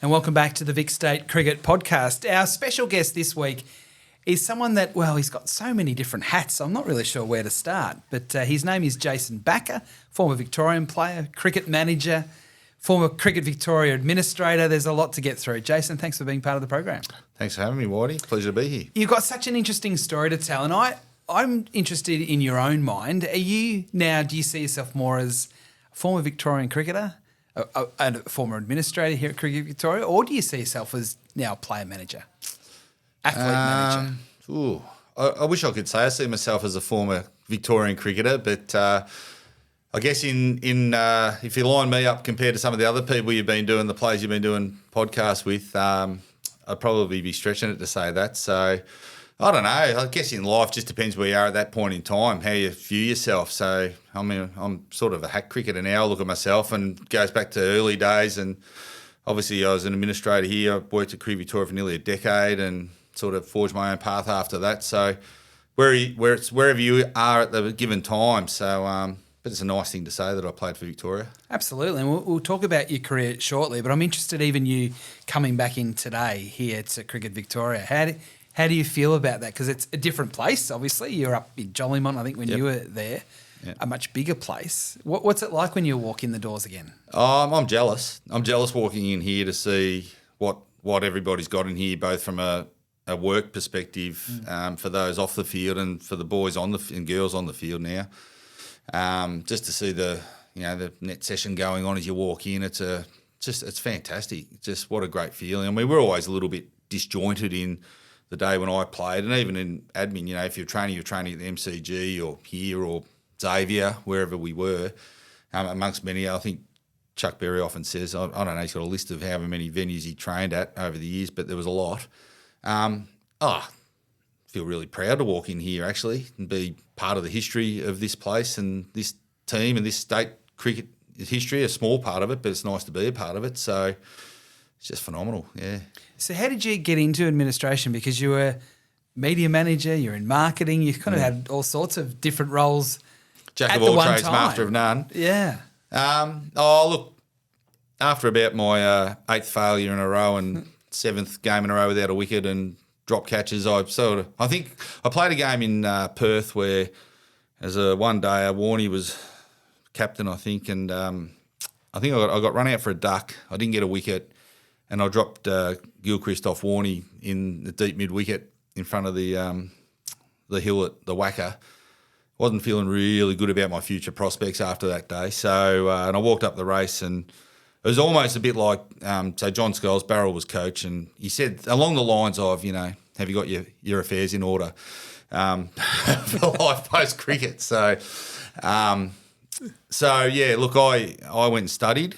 And welcome back to the Vic State Cricket Podcast. Our special guest this week is someone that, well, he's got so many different hats, I'm not really sure where to start. But his name is Jason Bakker, former Victorian player, cricket manager, former Cricket Victoria administrator. There's a lot to get through. Jason, thanks for being part of the program. Thanks for having me, Whitey. Pleasure to be here. You've got such an interesting story to tell, and I'm interested in your own mind. Do you see yourself more as a former Victorian cricketer, a former administrator here at Cricket Victoria, or do you see yourself as now a player manager, athlete manager? I wish I could say I see myself as a former Victorian cricketer, but I guess if you line me up compared to some of the other people you've been doing, the players you've been doing podcasts with, I'd probably be stretching it to say that. So I don't know. I guess in life just depends where you are at that point in time, how you view yourself. So, I mean, I'm sort of a hack cricketer now. I look at myself and it goes back to early days. And obviously I was an administrator here. I worked at Cricket Victoria for nearly a decade and sort of forged my own path after that. So wherever you are at the given time. So, but it's a nice thing to say that I played for Victoria. Absolutely. And we'll talk about your career shortly, but I'm interested even you coming back in today here to Cricket Victoria. How do you feel about that? Because it's a different place, obviously. You're up in Jolimont, I think, when you were there, a much bigger place. What's it like when you walk in the doors again? I'm jealous. I'm jealous walking in here to see what everybody's got in here, both from a work perspective for those off the field and for the boys and girls on the field now. Just to see the net session going on as you walk in, it's fantastic. Just what a great feeling. I mean, we're always a little bit disjointed in the day when I played, and even in admin, if you're training at the MCG or here or Xavier, wherever we were, amongst many. I think Chuck Berry often says, I don't know, he's got a list of however many venues he trained at over the years, but there was a lot. Feel really proud to walk in here actually and be part of the history of this place and this team and this state cricket history, a small part of it, but it's nice to be a part of it. So it's just phenomenal, yeah. So how did you get into administration? Because you were media manager, you're in marketing, you kind of had all sorts of different roles. Jack of all trades, master of none. Yeah. Look, after about my eighth failure in a row and seventh game in a row without a wicket and drop catches, I think I played a game in Perth where one day Warney was captain, I think, and I think I got run out for a duck. I didn't get a wicket, and I dropped Gilchrist off Warney in the deep mid wicket in front of the hill at the Wacker. Wasn't feeling really good about my future prospects after that day. So and I walked up the race, and it was almost a bit like so John Scholes, Barrel was coach, and he said along the lines of, have you got your affairs in order for life post cricket? So yeah, look, I went and studied.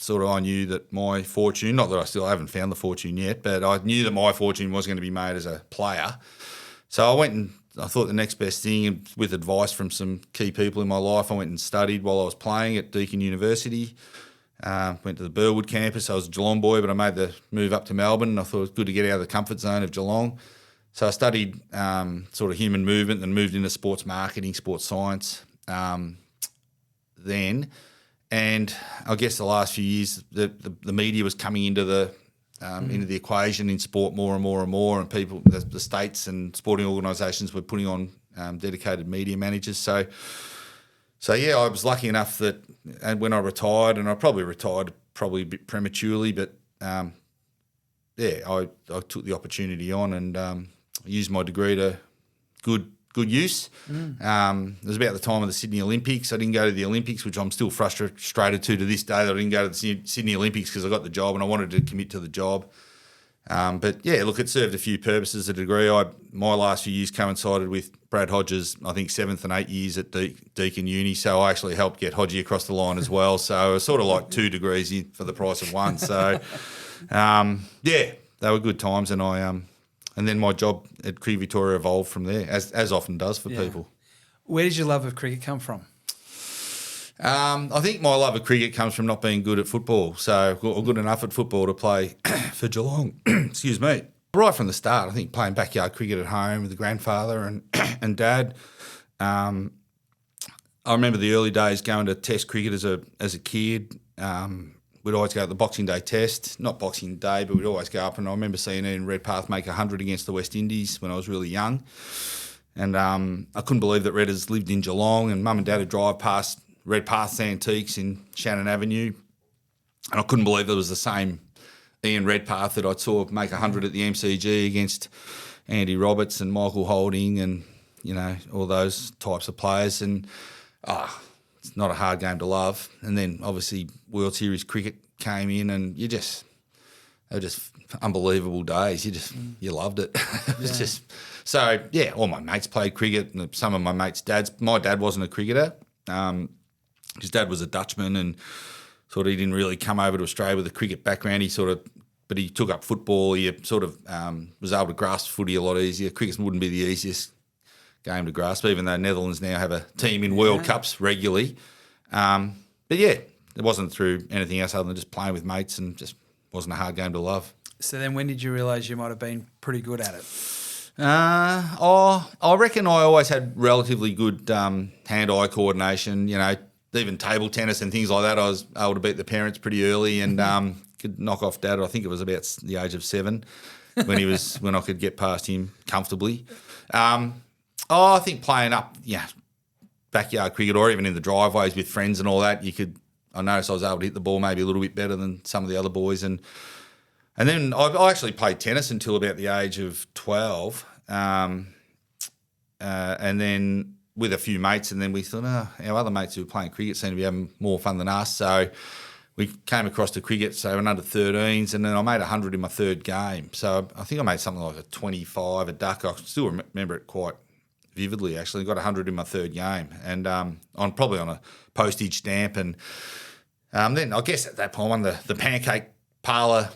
I knew that my fortune, not that I haven't found the fortune yet, but I knew that my fortune was going to be made as a player. So I went and I thought the next best thing, with advice from some key people in my life, I went and studied while I was playing at Deakin University. Went to the Burwood campus. I was a Geelong boy, but I made the move up to Melbourne, and I thought it was good to get out of the comfort zone of Geelong. So I studied sort of human movement and moved into sports marketing, sports science then. And I guess the last few years, the media was coming into the equation in sport more and more and more, and people, the states and sporting organisations were putting on dedicated media managers. So yeah, I was lucky enough that, and when I retired, and I probably retired a bit prematurely, but I took the opportunity on and used my degree to good use. It was about the time of the Sydney Olympics. I didn't go to the Olympics, which I'm still frustrated to this day that I didn't go to the Sydney Olympics because I got the job and I wanted to commit to the job. But yeah, look, it served a few purposes, a degree. My last few years coincided with Brad Hodges', I think, 7th and 8th years at Deakin Uni, so I actually helped get Hodgie across the line as well. So it was sort of like 2 degrees for the price of one. So yeah, they were good times, and and then my job at Cricket Victoria evolved from there, as often does for people. Where did your love of cricket come from? I think my love of cricket comes from not being good at football. So good enough at football to play for Geelong. Excuse me. Right from the start, I think playing backyard cricket at home with the grandfather and dad. I remember the early days going to Test cricket as a kid. we'd always go to the Boxing Day test. Not Boxing Day, but we'd always go up. And I remember seeing Ian Redpath make 100 against the West Indies when I was really young. And I couldn't believe that Redders lived in Geelong, and Mum and Dad would drive past Redpath's Antiques in Shannon Avenue. And I couldn't believe it was the same Ian Redpath that I saw make 100 at the MCG against Andy Roberts and Michael Holding and, all those types of players. And it's not a hard game to love. And then obviously World Series cricket came in, and they were just unbelievable days. You loved it. It was just so all my mates played cricket, and some of my mates' dads. My dad wasn't a cricketer. His dad was a Dutchman, and sort of he didn't really come over to Australia with a cricket background. But he took up football. He sort of was able to grasp footy a lot easier. Cricket wouldn't be the easiest game to grasp, even though Netherlands now have a team in World Cups regularly. But it wasn't through anything else other than just playing with mates, and just wasn't a hard game to love. So then when did you realise you might have been pretty good at it? I reckon I always had relatively good hand-eye coordination. Even table tennis and things like that, I was able to beat the parents pretty early, and could knock off Dad. I think it was about the age of 7 when I could get past him comfortably. I think playing up, backyard cricket or even in the driveways with friends and all that, I noticed I was able to hit the ball maybe a little bit better than some of the other boys. And then I actually played tennis until about the age of 12, and then with a few mates, and then we thought, our other mates who were playing cricket seemed to be having more fun than us. So we came across to cricket, so in under 13s, and then I made 100 in my third game. So I think I made something like a 25, a duck. I still remember it quite vividly, actually. Got 100 in my third game, and probably on a postage stamp. And then I guess at that point I won the Pancake Parlour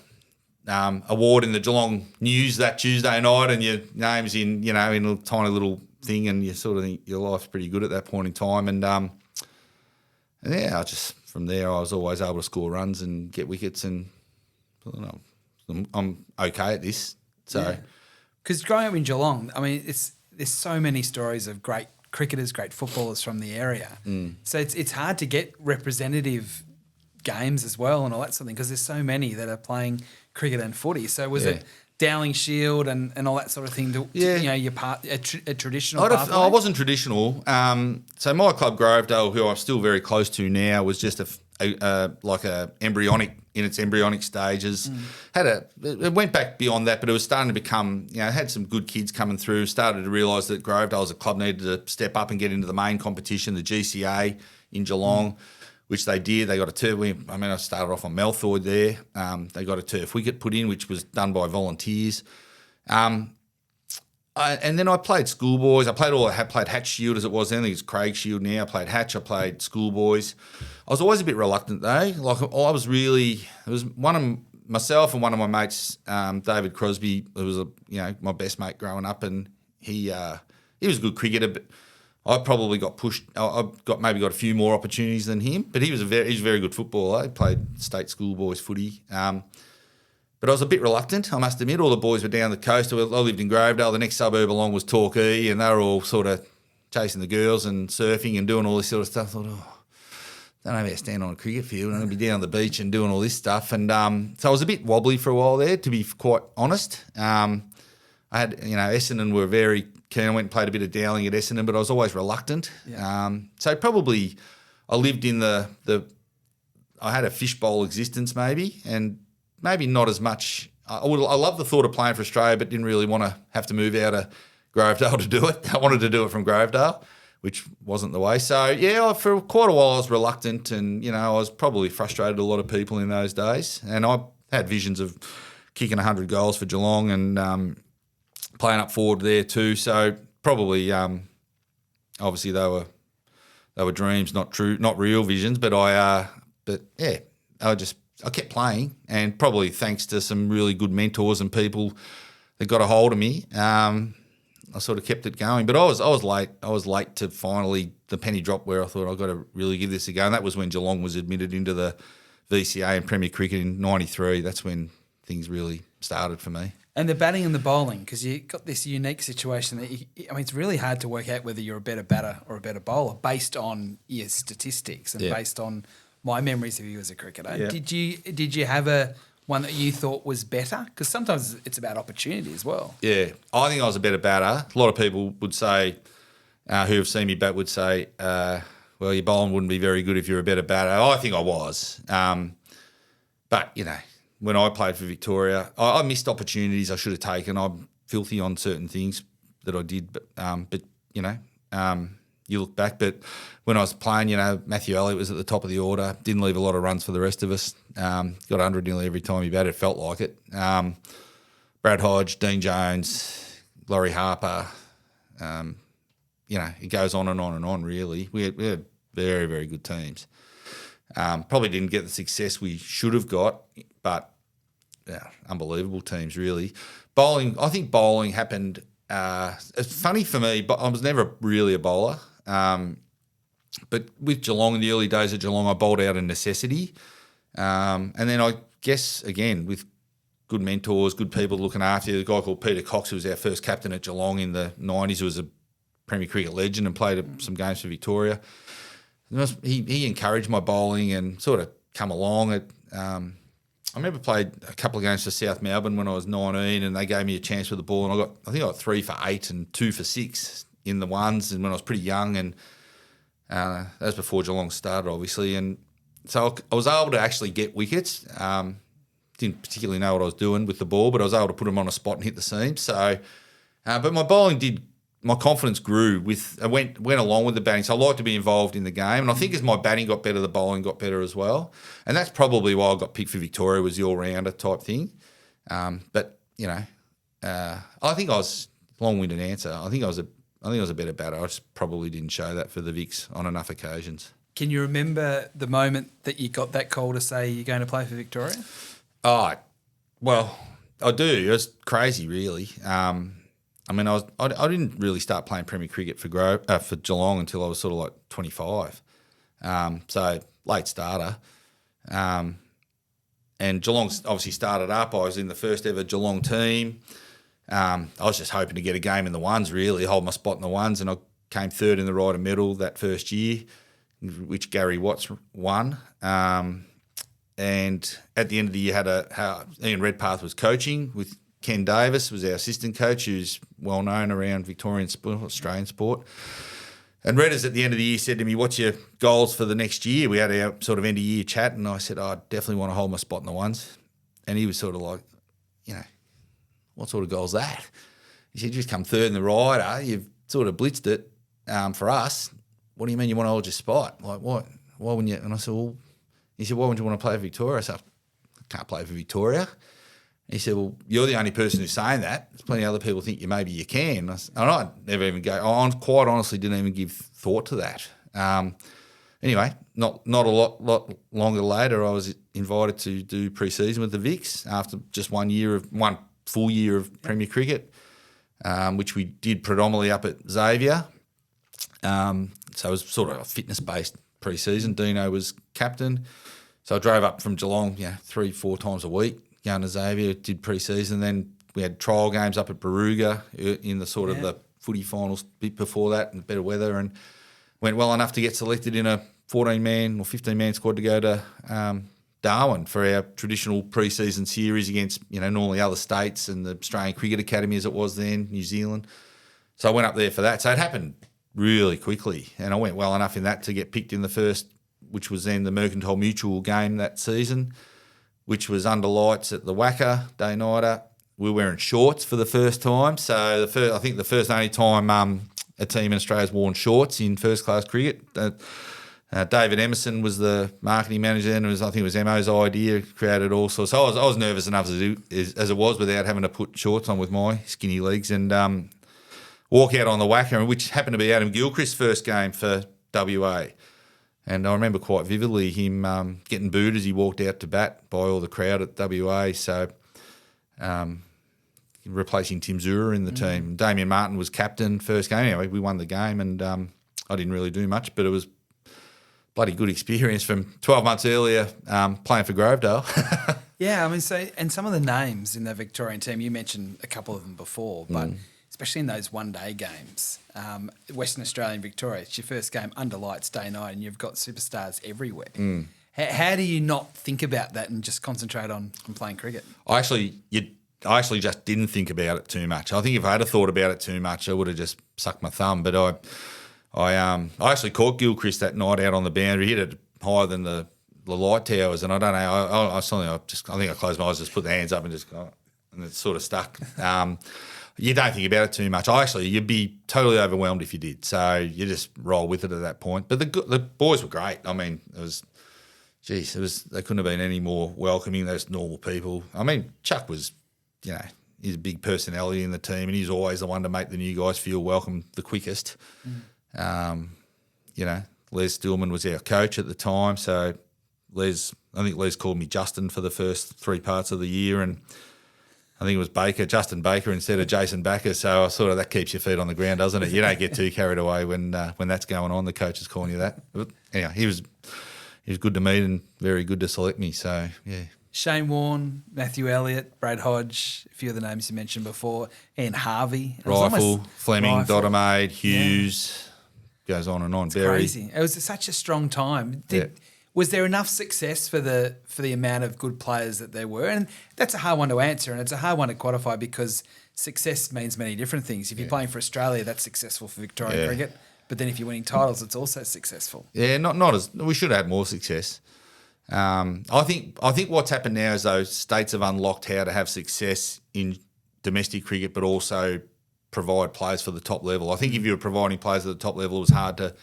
award in the Geelong News that Tuesday night, and your name's in a tiny little thing, and you sort of think your life's pretty good at that point in time. And I just from there I was always able to score runs and get wickets, and I'm okay at this. So because growing up in Geelong, I mean, there's so many stories of great cricketers, great footballers from the area. So it's hard to get representative games as well and all that sort of thing, because there's so many that are playing cricket and footy. So was it Dowling Shield and all that sort of thing? Your part a traditional. I wasn't traditional. So my club Grovedale, who I'm still very close to now, was just like a embryonic in its embryonic stages. It went back beyond that, but it was starting to become. Had some good kids coming through. Started to realise that Grovedale as a club needed to step up and get into the main competition, the GCA in Geelong. Which they did. They got a turf. I started off on Malthoid there. They got a turf wicket put in, which was done by volunteers. And then I played schoolboys. I played Hatch Shield as it was then. I think it's Craig Shield now. I played Hatch. I played schoolboys. I was always a bit reluctant though. It was one of myself and one of my mates, David Crosby, who was my best mate growing up, and he was a good cricketer, but I probably got pushed. I got a few more opportunities than him, but he was a very good footballer. He played state schoolboys footy, but I was a bit reluctant. I must admit, all the boys were down the coast. I lived in Grovedale. The next suburb along was Torquay, and they were all sort of chasing the girls and surfing and doing all this sort of stuff. I thought, don't know how to stand on a cricket field. I'm going to be down on the beach and doing all this stuff. And so I was a bit wobbly for a while there, to be quite honest. I had, Essendon were very keen. I went and played a bit of Dowling at Essendon, but I was always reluctant. So probably I lived in I had a fishbowl existence maybe, and maybe not as much. I love the thought of playing for Australia, but didn't really want to have to move out of Grovedale to do it. I wanted to do it from Grovedale, which wasn't the way. So, for quite a while I was reluctant, and, I was probably frustrated a lot of people in those days. And I had visions of kicking 100 goals for Geelong and playing up forward there too. So probably, obviously they were dreams, not real visions. But I kept playing, and probably thanks to some really good mentors and people that got a hold of me, I sort of kept it going. But I was late. I was late to finally the penny drop where I thought I've got to really give this a go. And that was when Geelong was admitted into the VCA and Premier Cricket in '93. That's when things really started for me. And the batting and the bowling, because you got this unique situation that it's really hard to work out whether you're a better batter or a better bowler based on your statistics and based on my memories of you as a cricketer. Yeah. Did you have one that you thought was better? Because sometimes it's about opportunity as well. Yeah, I think I was a better batter. A lot of people would say, who have seen me bat, would say, well, your bowling wouldn't be very good if you're a better batter. I think I was. But, when I played for Victoria, I missed opportunities I should have taken. I'm filthy on certain things that I did. But you look back. But when I was playing, Matthew Elliott was at the top of the order, didn't leave a lot of runs for the rest of us. Got 100 nearly every time he batted, felt like it. Brad Hodge, Dean Jones, Laurie Harper, it goes on and on and on, really. We had very, very good teams. Probably didn't get the success we should have got, but unbelievable teams, really. Bowling, I think bowling happened. It's funny for me, but I was never really a bowler. But with Geelong, in the early days of Geelong, I bowled out of necessity. And then I guess, again, with good mentors, good people looking after you, the guy called Peter Cox, who was our first captain at Geelong in the 90s, who was a Premier Cricket legend and played some games for Victoria. He encouraged my bowling and sort of come along. I remember played a couple of games for South Melbourne when I was 19, and they gave me a chance with the ball, and I think I got 3 for 8 and 2 for 6 in the ones, and when I was pretty young, and that was before Geelong started, obviously, and so I was able to actually get wickets. Didn't particularly know what I was doing with the ball, but I was able to put them on a spot and hit the seam. So, but my bowling did. My confidence grew I went along with the batting. So I like to be involved in the game. And I think as my batting got better, the bowling got better as well. And that's probably why I got picked for Victoria, was the all-rounder type thing. But I think I was, long-winded answer, I think I was a better batter. I just probably didn't show that for the Vicks on enough occasions. Can you remember the moment that you got that call to say you're going to play for Victoria? Oh, well, I do. It was crazy, really. I didn't really start playing Premier Cricket for Geelong until I was sort of like 25. So late starter. And Geelong obviously started up. I was in the first ever Geelong team. I was just hoping to get a game in the ones, really, hold my spot in the ones, and I came third in the Ryder Medal that first year, which Gary Watts won. And at the end of the year, Ian Redpath was coaching with Ken Davis, was our assistant coach, who's well known around Victorian sport, Australian sport. And Redders at the end of the year said to me, "What's your goals for the next year?" We had our sort of end of year chat, and I said, "I definitely want to hold my spot in the ones." And he was sort of like, "What sort of goal's that?" He said, "You just come third in the Ryder, you've sort of blitzed it for us. What do you mean you want to hold your spot? Like, what? Why wouldn't you?" And I said, "Well," he said, "Why wouldn't you want to play for Victoria?" I said, "I can't play for Victoria." He said, "Well, you're the only person who's saying that. There's plenty of other people think maybe you can." And I never even quite honestly didn't even give thought to that. Anyway, not a lot longer later, I was invited to do pre-season with the Vicks after just one full year of Premier Cricket, which we did predominantly up at Xavier. So it was sort of a fitness-based pre-season. Dino was captain. So I drove up from Geelong 3-4 times a week, going to Xavier, did pre-season. Then we had trial games up at Baruga in the sort of the footy finals bit before that, and better weather, and went well enough to get selected in a 14-man or 15-man squad to go to Darwin for our traditional pre-season series against, normally other states and the Australian Cricket Academy as it was then, New Zealand. So I went up there for that. So it happened really quickly, and I went well enough in that to get picked in the first, which was then the Mercantile Mutual game that season, which was under lights at the Wacker, day-nighter. We were wearing shorts for the first time. So I think the first and only time a team in Australia's worn shorts in first-class cricket. David Emerson was the marketing manager, and I think it was Emo's idea, created all sorts. So I was nervous enough as it was without having to put shorts on with my skinny legs, and walk out on the Wacker, which happened to be Adam Gilchrist's first game for WA. And I remember quite vividly him getting booed as he walked out to bat by all the crowd at WA. So replacing Tim Zura in the team. Damien Martin was captain first game. Anyway, we won the game, and I didn't really do much, but it was bloody good experience from 12 months earlier playing for Grovedale. Yeah, I mean, and some of the names in the Victorian team, you mentioned a couple of them before, but especially in those one-day games, Western Australia and Victoria, it's your first game under lights, day, night, and you've got superstars everywhere. How do you not think about that and just concentrate on playing cricket? I actually just didn't think about it too much. I think if I had thought about it too much, I would have just sucked my thumb. But I actually caught Gilchrist that night out on the boundary. He hit it higher than the light towers, and I don't know. I think I closed my eyes, just put the hands up, and just go, and it sort of stuck. You don't think about it too much. You'd be totally overwhelmed if you did. So you just roll with it at that point. But the boys were great. I mean, they couldn't have been any more welcoming. Those normal people. I mean, Chuck was, he's a big personality in the team, and he's always the one to make the new guys feel welcome the quickest. Les Stillman was our coach at the time, so I think Les called me Justin for the first 3 parts of the year, and I think it was Justin Bakker instead of Jason Bakker. So that keeps your feet on the ground, doesn't it? You don't get too carried away when that's going on. The coach is calling you that. But anyhow, he was good to meet and very good to select me. So yeah. Shane Warne, Matthew Elliott, Brad Hodge, a few of the names you mentioned before, Ian Harvey. Rifle, Fleming, Dottermaid, Hughes, goes on and on. It's crazy. It was such a strong time. Was there enough success for the amount of good players that there were? And that's a hard one to answer, and it's a hard one to quantify because success means many different things. If you're playing for Australia, that's successful for Victorian cricket. But then if you're winning titles, it's also successful. Yeah, not as we should have had more success. I think what's happened now is those states have unlocked how to have success in domestic cricket, but also provide players for the top level. I think if you were providing players at the top level, it was hard to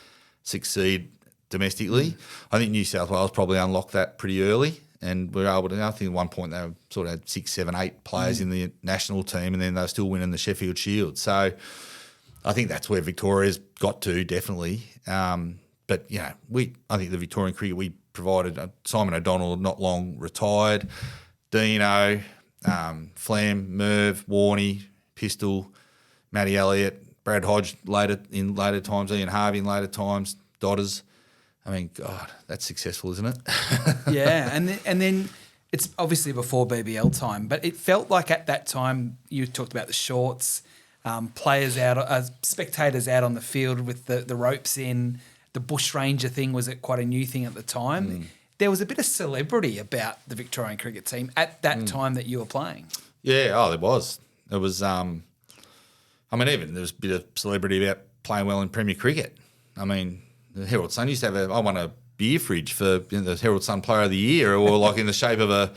succeed domestically. I think New South Wales probably unlocked that pretty early, and we were able to. I think at one point they sort of had 6, 7, 8 players in the national team, and then they were still winning the Sheffield Shield. So I think that's where Victoria's got to definitely. But I think the Victorian cricket we provided. Simon O'Donnell not long retired. Dino, Flam, Merv, Warney, Pistol, Matty Elliott, Brad Hodge in later times, Ian Harvey in later times, Dodders. I mean, God, that's successful, isn't it? Yeah, and then it's obviously before BBL time, but it felt like at that time you talked about the shorts, players out, spectators out on the field with the ropes in. The bush ranger thing was quite a new thing at the time. There was a bit of celebrity about the Victorian cricket team at that time that you were playing. Yeah, there was. It was. Even there was a bit of celebrity about playing well in Premier Cricket. I mean, the Herald Sun used to have I won a beer fridge for the Herald Sun Player of the Year, or like in the shape of a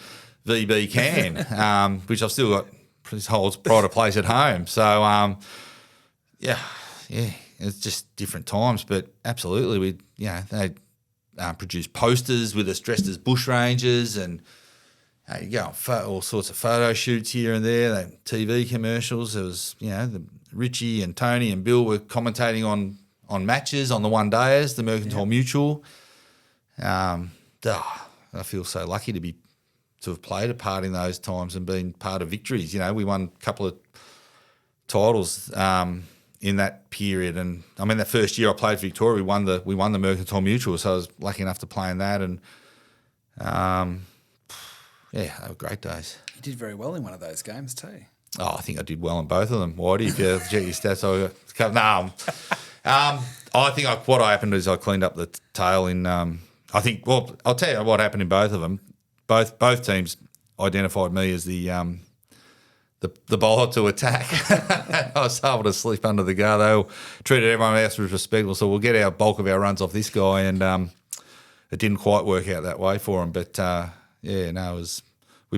VB can, which I've still got. This holds pride of place at home. So, yeah. It's just different times, but absolutely, they produced posters with us dressed as bushrangers, and you go on all sorts of photo shoots here and there. TV commercials. There was, Richie and Tony and Bill were commentating on matches on the one dayers, the Mercantile Mutual. I feel so lucky to have played a part in those times and been part of victories. We won a couple of titles. In that period, and I mean that first year I played for Victoria, we won the Mercantile Mutual, so I was lucky enough to play in that, and they were great days. You did very well in one of those games too. Oh, I think I did well in both of them. Whitey, if you check your stats, I think what happened is I cleaned up the tail in. I'll tell you what happened in both of them. Both teams identified me as the bowler to attack. I was able to sleep under the guard. They treated everyone else with respect. So we'll get our bulk of our runs off this guy, and it didn't quite work out that way for him. But we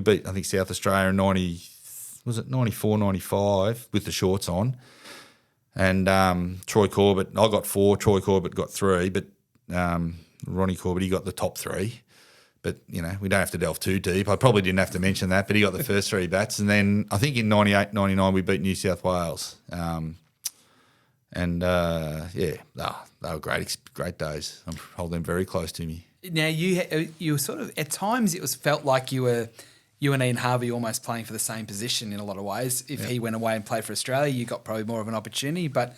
beat I think South Australia in 94, 95 with the shorts on, and Troy Corbett. I got 4. Troy Corbett got 3, but Ronnie Corbett, he got the top 3. But, we don't have to delve too deep. I probably didn't have to mention that, but he got the first 3 bats. And then I think in 98, 99, we beat New South Wales. They were great days. I hold them very close to me. Now, you were sort of, at times it felt like you and Ian Harvey almost playing for the same position in a lot of ways. If he went away and played for Australia, you got probably more of an opportunity. But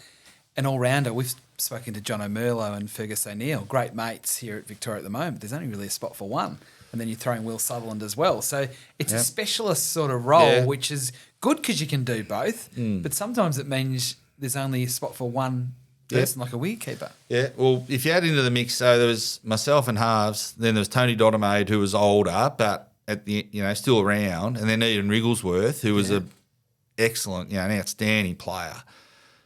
an all-rounder, we've spoken to John O'Merlo and Fergus O'Neill, great mates here at Victoria at the moment. There's only really a spot for one. And then you throw in Will Sutherland as well. So it's a specialist sort of role, which is good because you can do both. But sometimes it means there's only a spot for one person like a wicketkeeper. Yeah, well, if you add into the mix, so there was myself and halves, then there was Tony Dodemaide, who was older, but at the still around, and then Ian Wrigglesworth, who was a excellent, an outstanding player.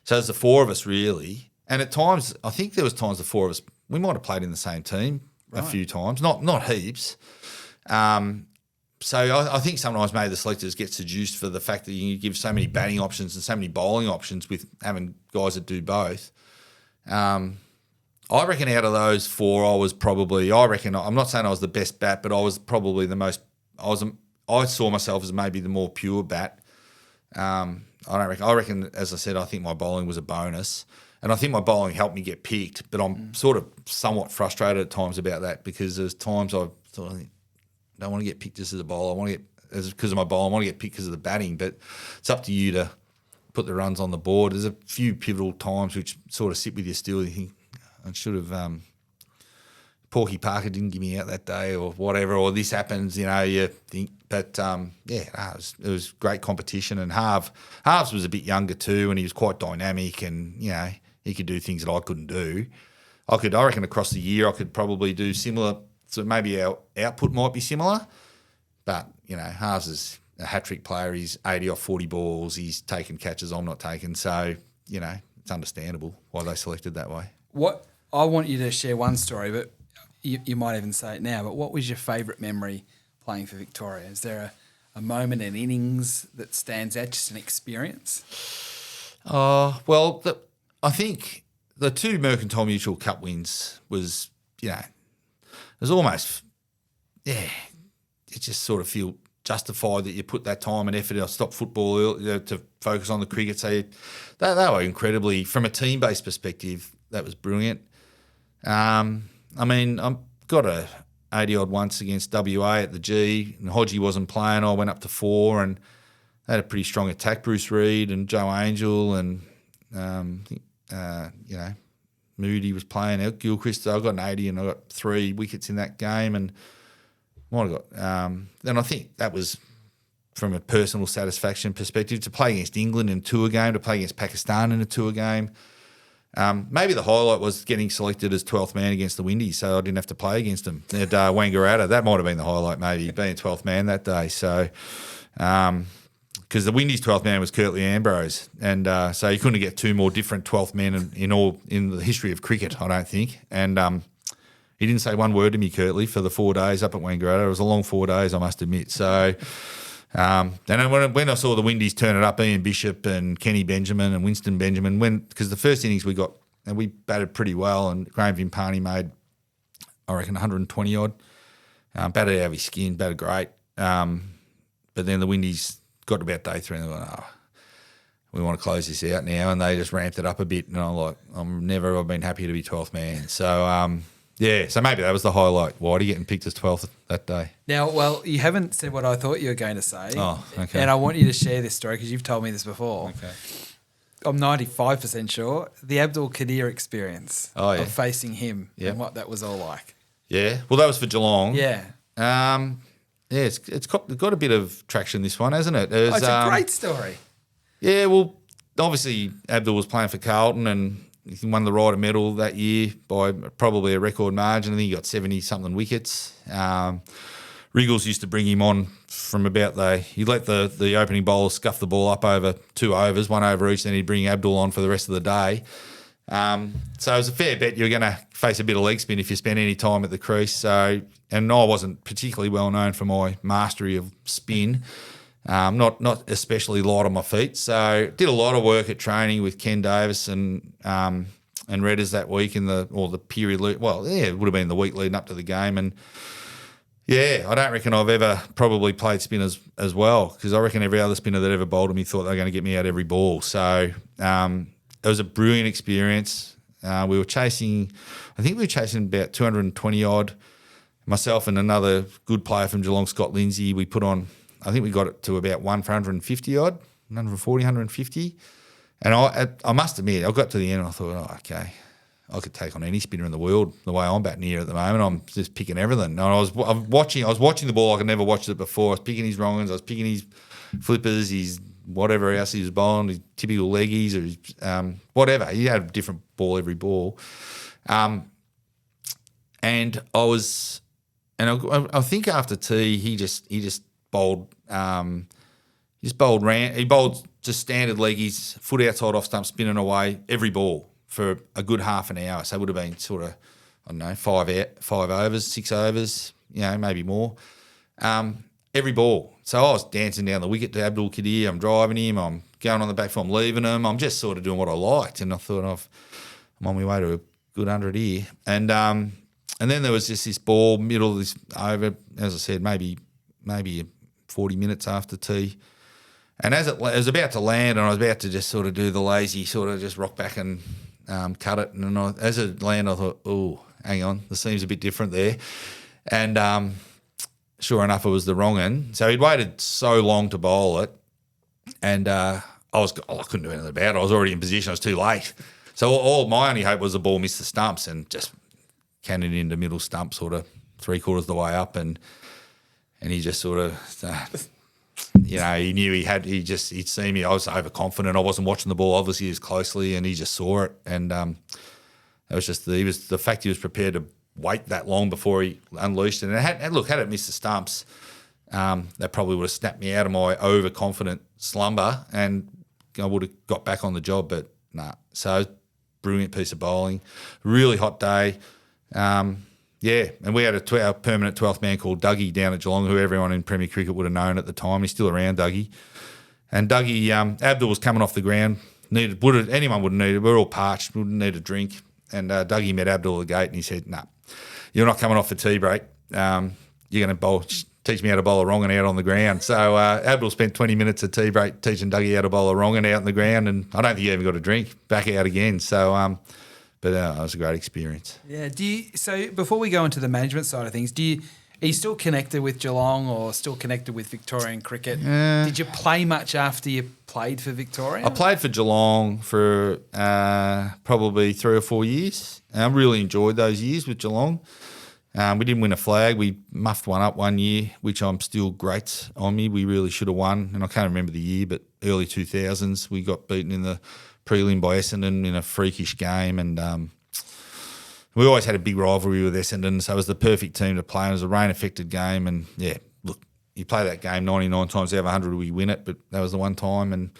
So there's the four of us really, and at times I think there was times the four of us we might have played in the same team a few times, not heaps. So I think sometimes maybe the selectors get seduced for the fact that you give so many batting options and so many bowling options with having guys that do both. I reckon out of those four, I'm not saying I was the best bat, but I was probably the most. I saw myself as maybe the more pure bat. I reckon, as I said, I think my bowling was a bonus, and I think my bowling helped me get picked. But I'm sort of somewhat frustrated at times about that because there's times I thought I don't want to get picked just as a bowler. I want to get because of my bowling. I want to get picked because of the batting. But it's up to you to put the runs on the board. There's a few pivotal times which sort of sit with you still. You think I should have. Porky Parker didn't give me out that day, or whatever, or this happens. You think. But it was great competition. And Halves was a bit younger too, and he was quite dynamic, and he could do things that I couldn't do. I reckon across the year I could probably do similar. So maybe our output might be similar, but Halves is a hat trick player. He's 80 off 40 balls. He's taken catches I'm not taking. So it's understandable why they selected that way. What I want you to share one story, but you might even say it now. But what was your favourite memory playing for Victoria? Is there a moment, an innings that stands out, just an experience? I think the two Mercantile Mutual Cup wins was, it was almost, it just sort of feel justified that you put that time and effort to stop football to focus on the cricket. So they were incredibly, from a team-based perspective, that was brilliant. I've got a 80-odd once against WA at the G, and Hodgie wasn't playing. I went up to 4, and they had a pretty strong attack. Bruce Reid and Joe Angel and, Moody was playing. Gilchrist, I got an 80 and I got 3 wickets in that game. And what I got, then I think that was from a personal satisfaction perspective to play against England in a tour game, to play against Pakistan in a tour game. Maybe the highlight was getting selected as 12th man against the Windies, so I didn't have to play against them at Wangaratta. That might have been the highlight, maybe, being 12th man that day. So, because the Windies' 12th man was Curtly Ambrose, and so you couldn't get 2 more different 12th men in the history of cricket, I don't think. And he didn't say one word to me, Curtly, for the 4 days up at Wangaratta. It was a long 4 days, I must admit. So. And when I saw the Windies turn it up, Ian Bishop and Kenny Benjamin and Winston Benjamin, because the first innings we got, and we batted pretty well, and Graham Vimpani made, I reckon, 120 odd, batted out of his skin, batted great. But then the Windies got to about day 3 and they went, we want to close this out now, and they just ramped it up a bit. And I'm like, I've been happy to be 12th man. So so maybe that was the highlight. Whitey getting picked as 12th that day. Now, well, you haven't said what I thought you were going to say. Oh, okay. And I want you to share this story because you've told me this before. Okay. I'm 95% sure. The Abdul Qadir experience of facing him and what that was all like. Yeah. Well, that was for Geelong. Yeah. It's got a bit of traction, this one, hasn't it? It's a great story. Yeah, well, obviously Abdul was playing for Carlton and he won the Ryder medal that year by probably a record margin. I think he got 70-something wickets. Wriggles used to bring him on from about he let the opening bowler scuff the ball up over 2 overs, 1 over each, then he'd bring Abdul on for the rest of the day. So it was a fair bet you're going to face a bit of leg spin if you spend any time at the crease. So, and I wasn't particularly well known for my mastery of spin. Not especially light on my feet. So did a lot of work at training with Ken Davis and Redders that week the period. It would have been the week leading up to the game. And I don't reckon I've ever probably played spin as well, because I reckon every other spinner that ever bowled at me thought they were going to get me out every ball. So it was a brilliant experience. We were chasing about 220 odd. Myself and another good player from Geelong, Scott Lindsay, we put on. I think we got it to about 1 for 150 odd, 140, 150. And I must admit, I got to the end and I thought, okay, I could take on any spinner in the world the way I'm batting here at the moment. I'm just picking everything. And I was watching the ball like I never watched it before. I was picking his wrong ones, I was picking his flippers, his whatever else he was bowling, his typical leggies or his, whatever. He had a different ball every ball. And I think after tea he just bowled he bowled just standard leggies, foot outside off stump, spinning away every ball for a good half an hour. So it would have been sort of, I don't know, 5 overs, 6 overs, maybe more. Every ball. So I was dancing down the wicket to Abdul Qadir. I'm driving him. I'm going on the back foot. I'm leaving him. I'm just sort of doing what I liked. And I thought I'm on my way to a good 100 here. And then there was just this ball, middle of this over, as I said, maybe 40 minutes after tea. And as it was about to land, and I was about to just sort of do the lazy, sort of just rock back and cut it. And as it landed, I thought, oh, hang on, this seems a bit different there. And sure enough, it was the wrong end. So he'd waited so long to bowl it, and I couldn't do anything about it. I was already in position. I was too late. So my only hope was the ball missed the stumps and just cannoned into middle stump, sort of 3/4 of the way up, and he just sort of, he knew he'd seen me. I was overconfident. I wasn't watching the ball obviously as closely, and he just saw it. And it was just the fact he was prepared to wait that long before he unleashed it. And had it missed the stumps, that probably would have snapped me out of my overconfident slumber, and I would have got back on the job. But nah. So brilliant piece of bowling, really hot day. And we had our permanent 12th man called Dougie down at Geelong, who everyone in Premier Cricket would have known at the time. He's still around, Dougie. And Dougie, Abdul was coming off the ground. Anyone would have needed. We're all parched. We wouldn't need a drink. And Dougie met Abdul at the gate, and he said, "Nah, you're not coming off the tea break. You're going to teach me how to bowl a wrong and out on the ground." So Abdul spent 20 minutes at tea break teaching Dougie how to bowl a wrong and out on the ground, and I don't think he even got a drink. Back out again. So, but it was a great experience. Yeah. So before we go into the management side of things, are you still connected with Geelong or still connected with Victorian cricket? Did you play much after you played for Victoria? I played for Geelong for probably 3 or 4 years. And I really enjoyed those years with Geelong. We didn't win a flag. We muffed one up one year, which I'm still great on me. We really should have won. And I can't remember the year, but early 2000s, we got beaten in the prelim by Essendon in a freakish game. And we always had a big rivalry with Essendon, so it was the perfect team to play. It was a rain-affected game. And, look, you play that game 99 times out of 100, we win it, but that was the one time. And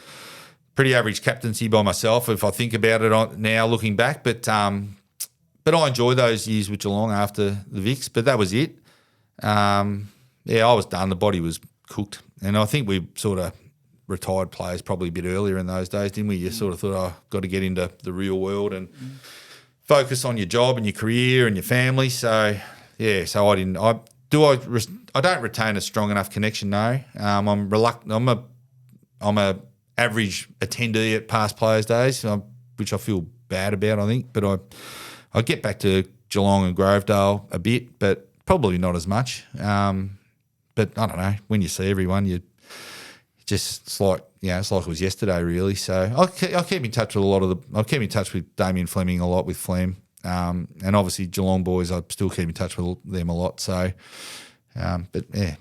pretty average captaincy by myself, if I think about it now looking back. But I enjoyed those years with Geelong after the Vicks, but that was it. I was done. The body was cooked. And I think we sort of retired players probably a bit earlier in those days, didn't we? You sort of thought, got to get into the real world and focus on your job and your career and your family. So, so I didn't. I don't retain a strong enough connection, no. I'm reluctant. I'm a average attendee at past players' days, which I feel bad about, I think. But I get back to Geelong and Grovedale a bit, but probably not as much. But I don't know. When you see everyone, it's like it was yesterday, really. So I'll keep in touch with I'll keep in touch with Damien Fleming a lot, with Flem, and obviously Geelong boys. I still keep in touch with them a lot. So, I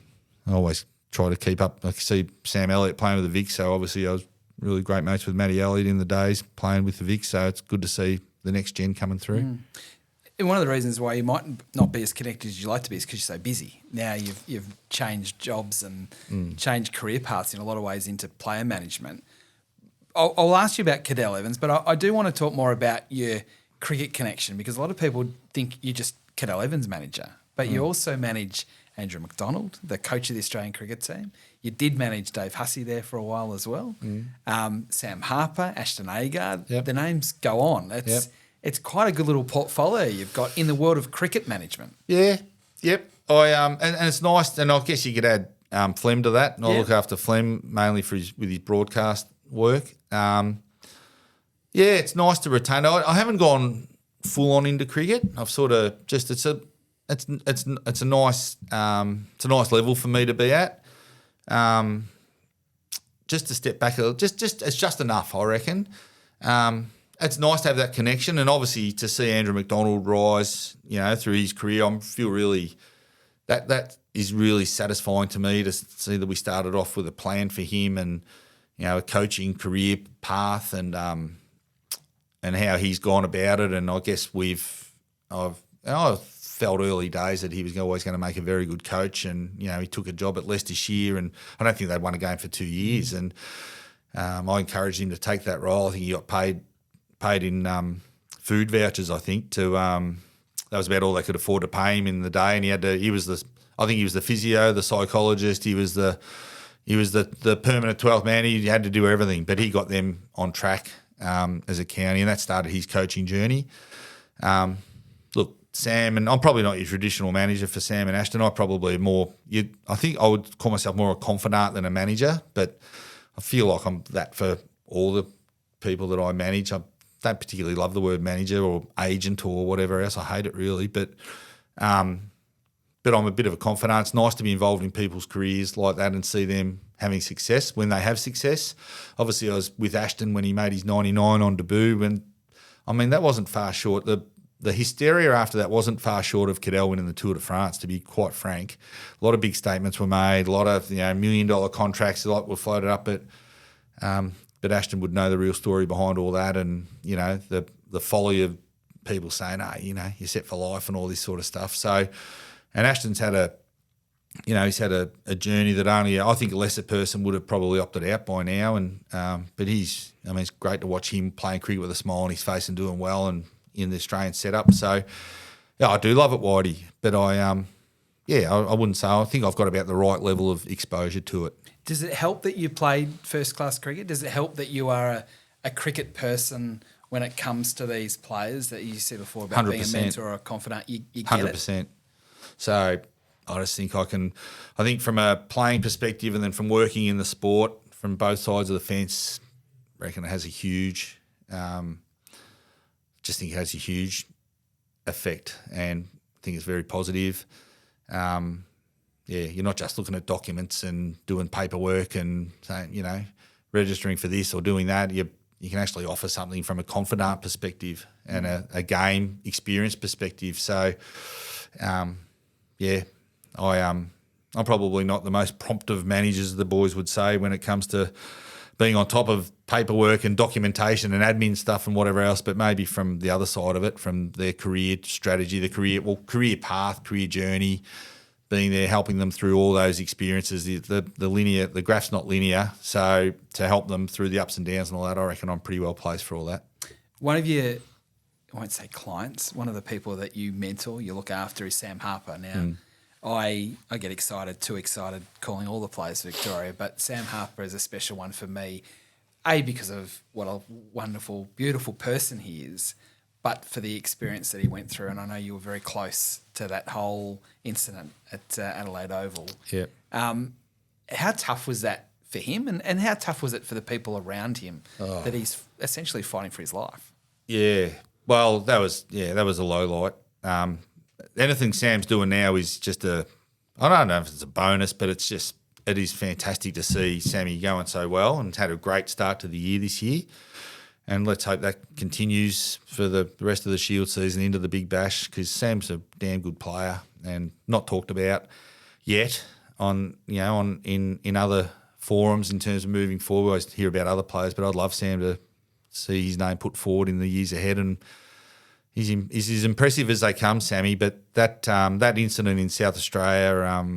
always try to keep up. I see Sam Elliott playing with the Vicks, so obviously I was really great mates with Matty Elliott in the days playing with the Vicks. So it's good to see the next gen coming through. And one of the reasons why you might not be as connected as you like to be is because you're so busy. Now you've changed jobs and changed career paths in a lot of ways into player management. I'll ask you about Cadell Evans, but I do want to talk more about your cricket connection, because a lot of people think you're just Cadell Evans manager, but you also manage Andrew McDonald, the coach of the Australian cricket team. You did manage Dave Hussey there for a while as well. Sam Harper, Ashton Agard. The names go on. It's quite a good little portfolio you've got in the world of cricket management. Yeah, yep. And it's nice, and I guess you could add Flem to that. And I look after Flem mainly with his broadcast work. It's nice to retain. I haven't gone full on into cricket. I've sort of just it's a nice level for me to be at. Just to step back a little, just it's just enough, I reckon. It's nice to have that connection, and obviously to see Andrew McDonald rise, through his career, I feel really that is really satisfying to me to see that we started off with a plan for him, and a coaching career path and how he's gone about it. And I guess I've felt early days that he was always going to make a very good coach. And, he took a job at Leicestershire, and I don't think they'd won a game for 2 years. And I encouraged him to take that role. I think he got paid in food vouchers, I think, that was about all they could afford to pay him in the day. And I think he was the physio, the psychologist, he was the permanent 12th man. He had to do everything, but he got them on track as a county, and that started his coaching journey. Look, Sam, and I'm probably not your traditional manager for Sam and Ashton. I think I would call myself more a confidant than a manager, but I feel like I'm that for all the people that I manage. I don't particularly love the word manager or agent or whatever else. I hate it really, but I'm a bit of a confidant. It's nice to be involved in people's careers like that and see them having success when they have success. Obviously, I was with Ashton when he made his 99 on debut, and that wasn't far short. The hysteria after that wasn't far short of Cadell winning the Tour de France, to be quite frank. A lot of big statements were made, a lot of $1 million contracts were floated up, but Ashton would know the real story behind all that, and the folly of people saying, you're set for life and all this sort of stuff. So, and Ashton's had a journey that only I think a lesser person would have probably opted out by now. And but it's great to watch him playing cricket with a smile on his face and doing well and in the Australian setup. So yeah, I do love it, Whitey. But I wouldn't say I think I've got about the right level of exposure to it. Does it help that you played first-class cricket? Does it help that you are a cricket person when it comes to these players that you said before about 100%. being a mentor or a confidant? You get 100%. So I just think I think from a playing perspective and then from working in the sport from both sides of the fence, I reckon it has a huge, effect, and I think it's very positive. You're not just looking at documents and doing paperwork and saying, registering for this or doing that. You can actually offer something from a confidant perspective and a game experience perspective. So, I'm probably not the most prompt of managers, the boys would say, when it comes to being on top of paperwork and documentation and admin stuff and whatever else, but maybe from the other side of it, from their career strategy, career path, career journey, being there, helping them through all those experiences. The graph's not linear, so to help them through the ups and downs and all that, I reckon I'm pretty well placed for all that. One of your, I won't say clients, one of the people that you mentor, you look after is Sam Harper. Now, I get too excited calling all the players Victoria, but Sam Harper is a special one for me, because of what a wonderful, beautiful person he is, but for the experience that he went through. And I know you were very close to that whole incident at Adelaide Oval. Yeah. How tough was that for him, and how tough was it for the people around him that he's essentially fighting for his life? Yeah. Well, that was a low light. Anything Sam's doing now is just I don't know if it's a bonus, but it is fantastic to see Sammy going so well and had a great start to the year this year. And let's hope that continues for the rest of the Shield season into the Big Bash, because Sam's a damn good player and not talked about yet in other forums in terms of moving forward. We always hear about other players, but I'd love Sam to see his name put forward in the years ahead. And he's as impressive as they come, Sammy. But that incident in South Australia,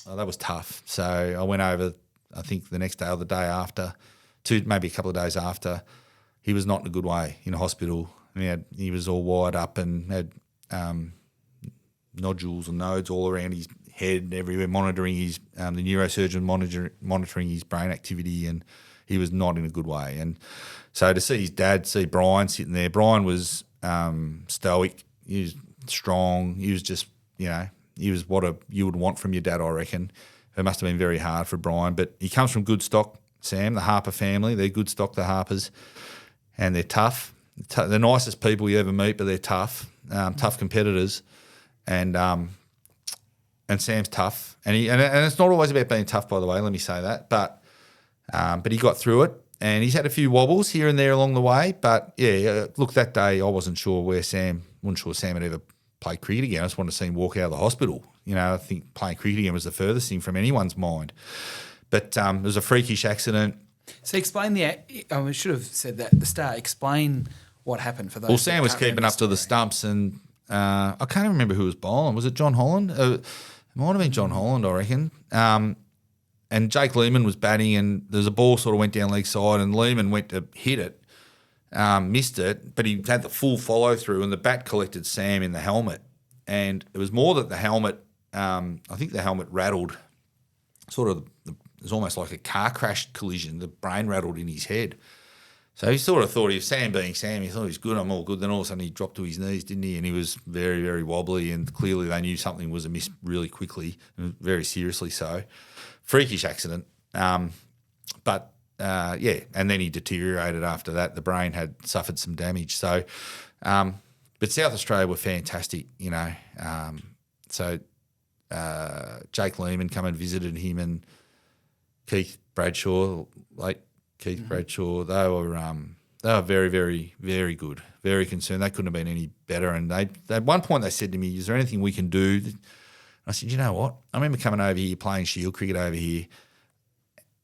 that was tough. So I went over, I think the next day or the day after, maybe a couple of days after. He was not in a good way in a hospital. He was all wired up and had nodules and nodes all around his head and everywhere, monitoring the neurosurgeon monitoring his brain activity, and he was not in a good way. And so to see his dad, see Brian sitting there, Brian was stoic, he was strong, he was just, he was what you would want from your dad, I reckon. It must have been very hard for Brian, but he comes from good stock, Sam, the Harper family. They're good stock, the Harpers. And they're tough. They're the nicest people you ever meet, but they're tough, tough competitors. And Sam's tough. And it's not always about being tough, by the way, let me say that. But he got through it, and he's had a few wobbles here and there along the way. But, look, that day I wasn't sure Sam had ever played cricket again. I just wanted to see him walk out of the hospital. I think playing cricket again was the furthest thing from anyone's mind. But it was a freakish accident. So explain I should have said that at the start. Explain what happened for those. Well, Sam was keeping up to the stumps, and I can't remember who was bowling. Was it John Holland? It might have been John Holland, I reckon. And Jake Lehman was batting, and there's a ball sort of went down leg side, and Lehman went to hit it, missed it, but he had the full follow through, and the bat collected Sam in the helmet. And it was more that the helmet, I think the helmet rattled, sort of, it was almost like a car crash collision. The brain rattled in his head. So he sort of thought, if Sam being Sam, he thought he was good, I'm all good. Then all of a sudden he dropped to his knees, didn't he? And he was very, very wobbly, and clearly they knew something was amiss really quickly, and very seriously so. Freakish accident. But and then he deteriorated after that. The brain had suffered some damage. So, but South Australia were fantastic, you know. So Jake Lehman come and visited him, and Keith Bradshaw, late Keith Bradshaw, they were very, very, very good, very concerned. They couldn't have been any better. And they at one point they said to me, "Is there anything we can do?" I said, "You know what? I remember coming over here playing Shield cricket over here,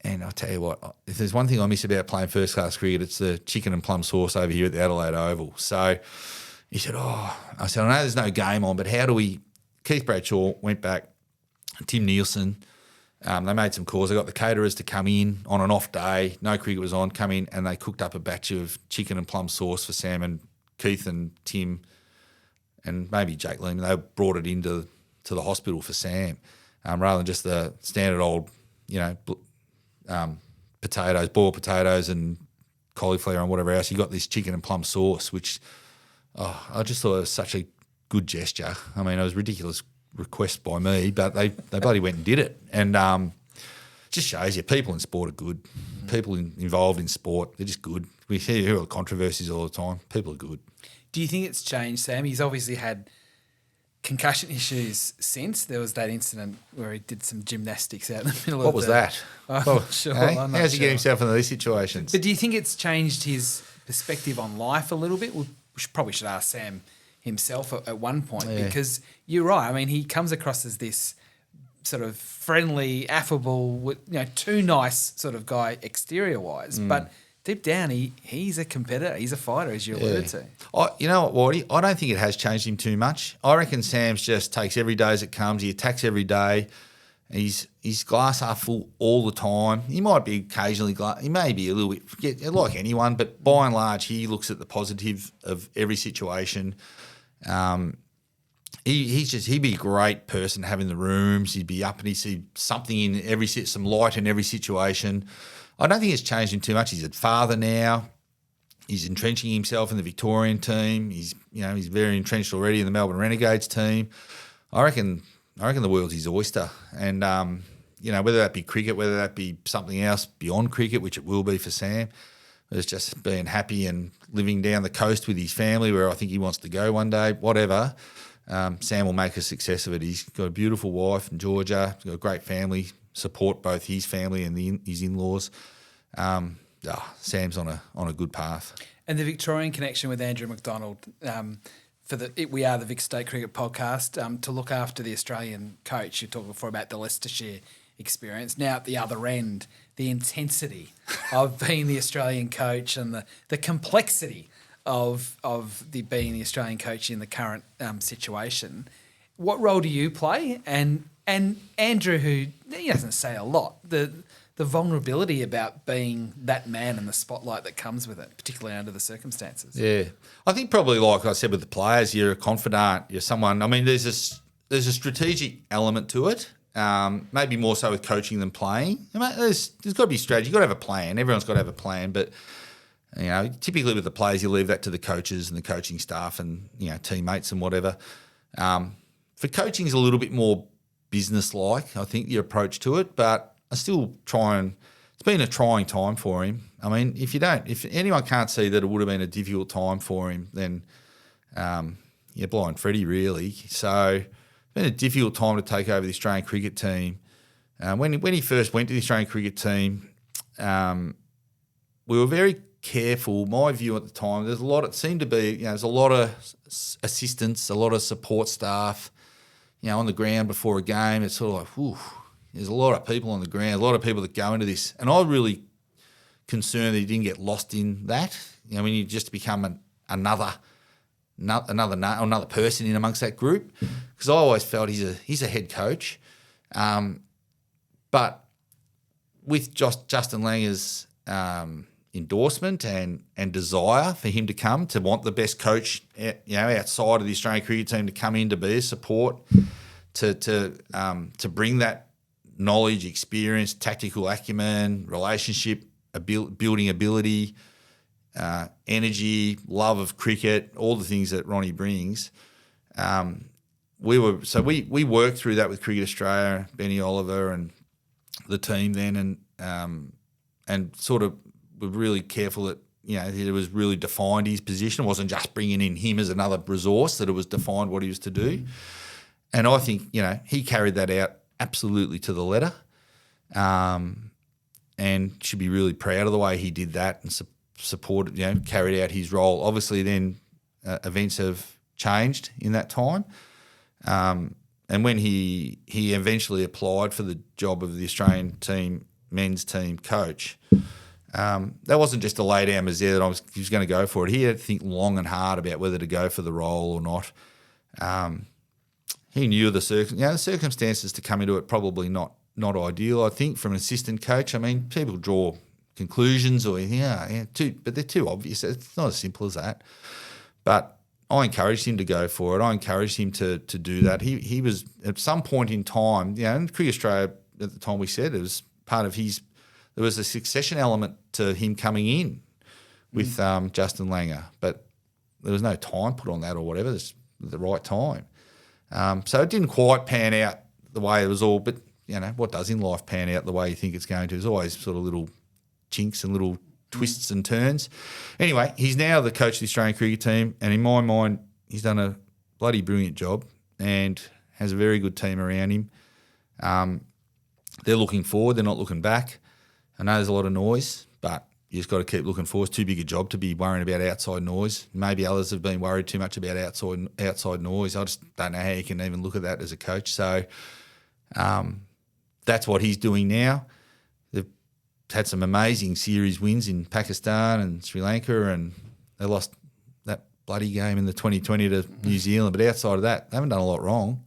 and I'll tell you what, if there's one thing I miss about playing first class cricket, it's the chicken and plum sauce over here at the Adelaide Oval." So he said, I said, "I know there's no game on, but how do we?" Keith Bradshaw went back, Tim Nielsen. They made some calls. They got the caterers to come in on an off day. No cricket was on. Come in and they cooked up a batch of chicken and plum sauce for Sam and Keith and Tim, and maybe Jake Lehman. They brought it into the hospital for Sam, rather than just the standard old, you know, potatoes, boiled potatoes and cauliflower and whatever else. You got this chicken and plum sauce, which I just thought it was such a good gesture. I mean, it was a ridiculous request by me, but they bloody went and did it. And just shows you people in sport are good. People involved in sport, they're just good. We hear all the controversies all the time. People are good. Do you think it's changed, Sam? He's obviously had concussion issues since. There was that incident where he did some gymnastics out in the middle of What was that? Sure. Hey? How's he get himself into these situations? But do you think it's changed his perspective on life a little bit? We probably should ask Sam himself at one point, because you're right. I mean, he comes across as this sort of friendly, affable, too nice sort of guy exterior-wise, but deep down he's a competitor, he's a fighter, as you alluded to. You know what, Wardy? I don't think it has changed him too much. I reckon Sam's just takes every day as it comes. He attacks every day. He's glass half full all the time. He might be occasionally he may be a little bit like anyone, but by and large, he looks at the positive of every situation. He'd be a great person to have in the rooms. He'd be up and he'd see something in some light in every situation. I don't think it's changed him too much. He's a father now. He's entrenching himself in the Victorian team. He's very entrenched already in the Melbourne Renegades team. I reckon the world's his oyster. And whether that be cricket, whether that be something else beyond cricket, which it will be for Sam, it's just being happy and living down the coast with his family, where I think he wants to go one day. Whatever, Sam will make a success of it. He's got a beautiful wife in Georgia. He's got a great family, support both his family and his in-laws. Sam's on a good path. And the Victorian connection with Andrew McDonald, we are the Vic State Cricket Podcast, to look after the Australian coach. You talked before about the Leicestershire experience. Now at the other end, the intensity of being the Australian coach and the complexity of being the Australian coach in the current situation. What role do you play? And Andrew, who he doesn't say a lot, the vulnerability about being that man and the spotlight that comes with it, particularly under the circumstances. Yeah, I think probably like I said with the players, you're a confidant, you're someone. I mean, there's a strategic element to it. Maybe more so with coaching than playing. There's got to be strategy. You've got to have a plan. Everyone's got to have a plan. But, typically with the players, you leave that to the coaches and the coaching staff and, teammates and whatever. For coaching is a little bit more business-like, I think, the approach to it. But I still it's been a trying time for him. I mean, if anyone can't see that it would have been a difficult time for him, then you're blind Freddie, really. So it's been a difficult time to take over the Australian cricket team. When he first went to the Australian cricket team, we were very careful. My view at the time, there's a lot of assistants, a lot of support staff, on the ground before a game. It's sort of like, whew, there's a lot of people on the ground, a lot of people that go into this. And I really concerned that he didn't get lost in that. You know, when you just become another person in amongst that group, because I always felt he's a head coach, but with Justin Langer's endorsement and desire for him to come, to want the best coach, outside of the Australian cricket team, to come in to be a support, to bring that knowledge, experience, tactical acumen, relationship, building ability, energy, love of cricket, all the things that Ronnie brings. We worked through that with Cricket Australia, Benny Oliver and the team then, and sort of were really careful that it was really defined his position. It wasn't just bringing in him as another resource, that it was defined what he was to do. And I think he carried that out absolutely to the letter, and should be really proud of the way he did that and supported, carried out his role. Obviously, then events have changed in that time. And when he eventually applied for the job of the Australian team men's team coach, that wasn't just a lay down misère that he was going to go for it. He had to think long and hard about whether to go for the role or not. He knew the circumstances to come into it probably not ideal. I think from an assistant coach, I mean, people draw conclusions or but they're too obvious. It's not as simple as that. But I encouraged him to go for it. I encouraged him to do that. He was at some point in time, and Cricket Australia at the time, we said it was part of his. There was a succession element to him coming in with Justin Langer, but there was no time put on that or whatever. It's the right time. So it didn't quite pan out the way it was all, but what does in life pan out the way you think it's going to? There's always sort of little chinks and little twists and turns. Anyway, he's now the coach of the Australian cricket team, and in my mind, he's done a bloody brilliant job and has a very good team around him. They're looking forward. They're not looking back. I know there's a lot of noise, but you just got to keep looking forward. It's too big a job to be worrying about outside noise. Maybe others have been worried too much about outside noise. I just don't know how you can even look at that as a coach. So that's what he's doing now. They've had some amazing series wins in Pakistan and Sri Lanka, and they lost that bloody game in the 2020 to New Zealand. But outside of that, they haven't done a lot wrong.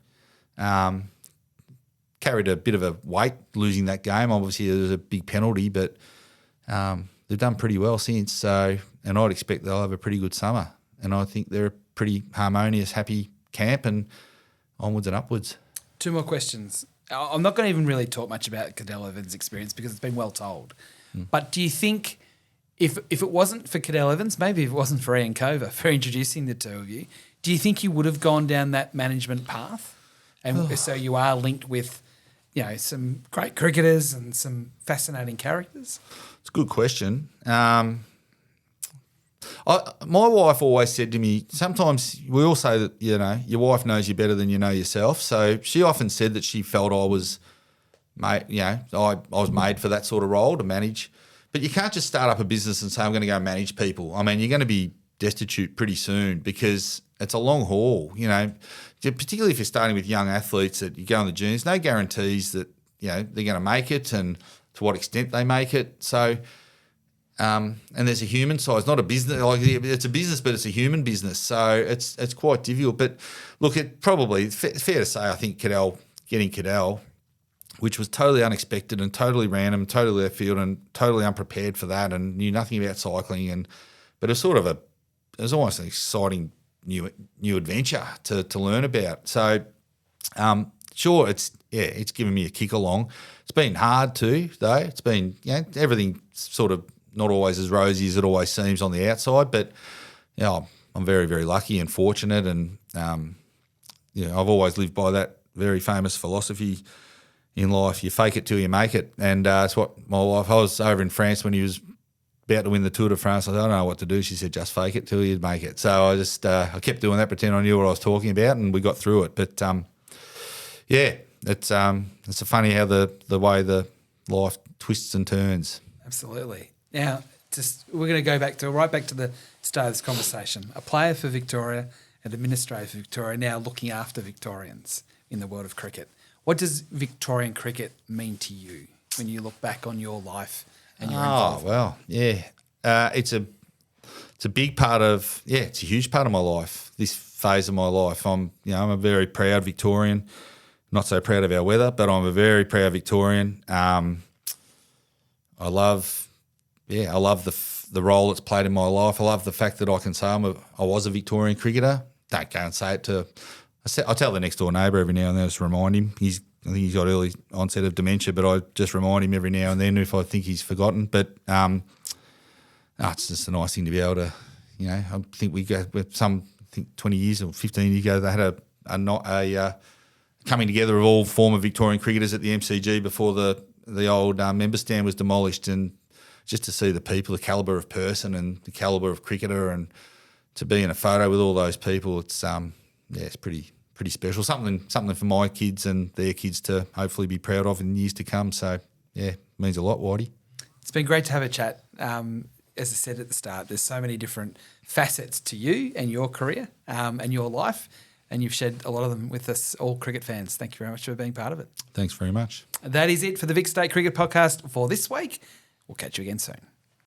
Carried a bit of a weight losing that game. Obviously, there was a big penalty, but they've done pretty well since. So, and I'd expect they'll have a pretty good summer. And I think they're a pretty harmonious, happy camp, and onwards and upwards. Two more questions. I'm not going to even really talk much about Cadell Evans' experience because it's been well told. But do you think if it wasn't for Cadell Evans, maybe if it wasn't for Ian Cover for introducing the two of you, do you think you would have gone down that management path? And so you are linked with, some great cricketers and some fascinating characters? It's a good question. My wife always said to me, sometimes we all say that, your wife knows you better than you know yourself. So she often said that she felt I was made, I was made for that sort of role, to manage. But you can't just start up a business and say, I'm going to go manage people. I mean, you're going to be destitute pretty soon because it's a long haul, particularly if you're starting with young athletes that you go in the juniors, no guarantees that, they're going to make it and to what extent they make it. So, and there's a human side. It's not a business. It's a business, but it's a human business. So it's quite difficult. But look, it's fair to say, I think getting Cadell, which was totally unexpected and totally random, totally left field and totally unprepared for that, and knew nothing about cycling. But it was almost an exciting new adventure to learn about. So, sure, it's given me a kick along. It's been hard too, though. It's been, everything sort of not always as rosy as it always seems on the outside, but I'm very, very lucky and fortunate, and I've always lived by that very famous philosophy in life: you fake it till you make it. And it's what my wife. I was over in France when he was about to win the Tour de France. I said, I don't know what to do. She said, just fake it till you make it. So I just I kept doing that, pretend I knew what I was talking about, and we got through it. But it's funny how the way the life twists and turns. Absolutely. Now, we're going to go right back to the start of this conversation. A player for Victoria, an administrator for Victoria, now looking after Victorians in the world of cricket. What does Victorian cricket mean to you when you look back on your life and your Oh, involvement? well, yeah. It's a big part of, it's a huge part of my life, this phase of my life. I'm a very proud Victorian, not so proud of our weather, but I'm a very proud Victorian. I love the role it's played in my life. I love the fact that I can say I was a Victorian cricketer. Don't go and say it I tell the next door neighbour every now and then, just remind him. I think he's got early onset of dementia, but I just remind him every now and then if I think he's forgotten. But it's just a nice thing to be able to, I think we go with 20 years or 15 years ago, they had a coming together of all former Victorian cricketers at the MCG before the old member stand was demolished, and just to see the people, the calibre of person and the calibre of cricketer, and to be in a photo with all those people, it's it's pretty special. Something for my kids and their kids to hopefully be proud of in years to come. So means a lot, Whitey. It's been great to have a chat. As I said at the start, there's so many different facets to you and your career and your life, and you've shared a lot of them with us, all cricket fans. Thank you very much for being part of it. Thanks very much. That is it for the Vic State Cricket Podcast for this week. We'll catch you again soon.